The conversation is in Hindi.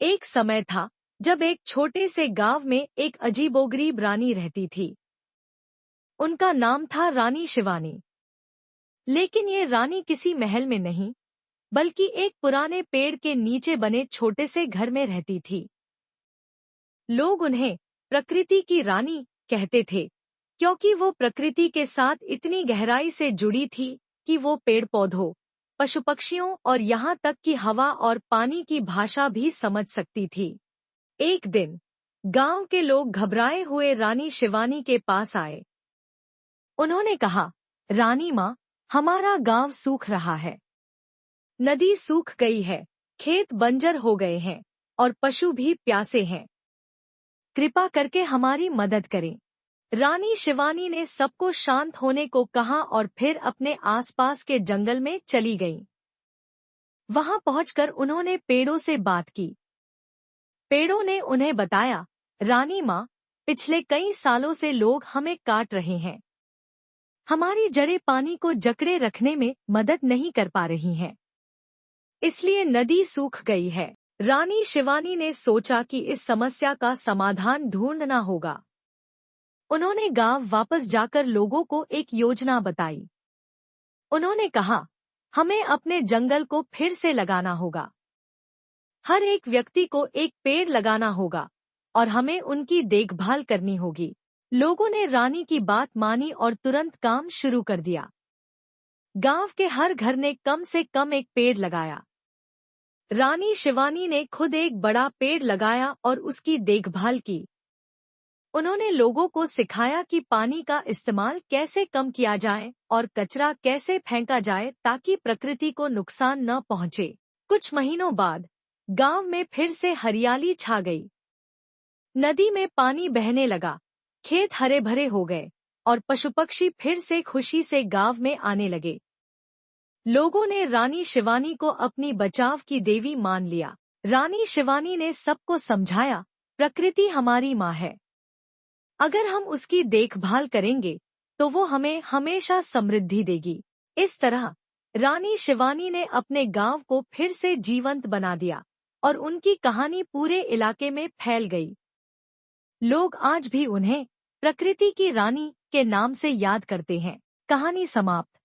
एक समय था जब एक छोटे से गांव में एक अजीबोगरीब रानी रहती थी। उनका नाम था रानी शिवानी। लेकिन ये रानी किसी महल में नहीं, बल्कि एक पुराने पेड़ के नीचे बने छोटे से घर में रहती थी। लोग उन्हें प्रकृति की रानी कहते थे, क्योंकि वो प्रकृति के साथ इतनी गहराई से जुड़ी थी कि वो पेड़ पौधों, पशु पक्षियों और यहाँ तक कि हवा और पानी की भाषा भी समझ सकती थी। एक दिन गांव के लोग घबराए हुए रानी शिवानी के पास आए। उन्होंने कहा, रानी माँ, हमारा गांव सूख रहा है। नदी सूख गई है, खेत बंजर हो गए हैं और पशु भी प्यासे हैं। कृपा करके हमारी मदद करें। रानी शिवानी ने सबको शांत होने को कहा और फिर अपने आसपास के जंगल में चली गई। वहां पहुंचकर उन्होंने पेड़ों से बात की। पेड़ों ने उन्हें बताया, रानी माँ, पिछले कई सालों से लोग हमें काट रहे हैं। हमारी जड़ें पानी को जकड़े रखने में मदद नहीं कर पा रही हैं। इसलिए नदी सूख गई है। रानी शिवानी ने सोचा कि इस समस्या का समाधान ढूंढना होगा। उन्होंने गांव वापस जाकर लोगों को एक योजना बताई। उन्होंने कहा, हमें अपने जंगल को फिर से लगाना होगा। हर एक व्यक्ति को एक पेड़ लगाना होगा और हमें उनकी देखभाल करनी होगी। लोगों ने रानी की बात मानी और तुरंत काम शुरू कर दिया। गांव के हर घर ने कम से कम एक पेड़ लगाया। रानी शिवानी ने खुद एक बड़ा पेड़ लगाया और उसकी देखभाल की। उन्होंने लोगों को सिखाया कि पानी का इस्तेमाल कैसे कम किया जाए और कचरा कैसे फेंका जाए ताकि प्रकृति को नुकसान न पहुंचे। कुछ महीनों बाद गांव में फिर से हरियाली छा गई। नदी में पानी बहने लगा, खेत हरे भरे हो गए और पशु पक्षी फिर से खुशी से गांव में आने लगे। लोगों ने रानी शिवानी को अपनी बचाव की देवी मान लिया। रानी शिवानी ने सबको समझाया, प्रकृति हमारी माँ है। अगर हम उसकी देखभाल करेंगे तो वो हमें हमेशा समृद्धि देगी। इस तरह रानी शिवानी ने अपने गांव को फिर से जीवंत बना दिया और उनकी कहानी पूरे इलाके में फैल गई। लोग आज भी उन्हें प्रकृति की रानी के नाम से याद करते हैं। कहानी समाप्त।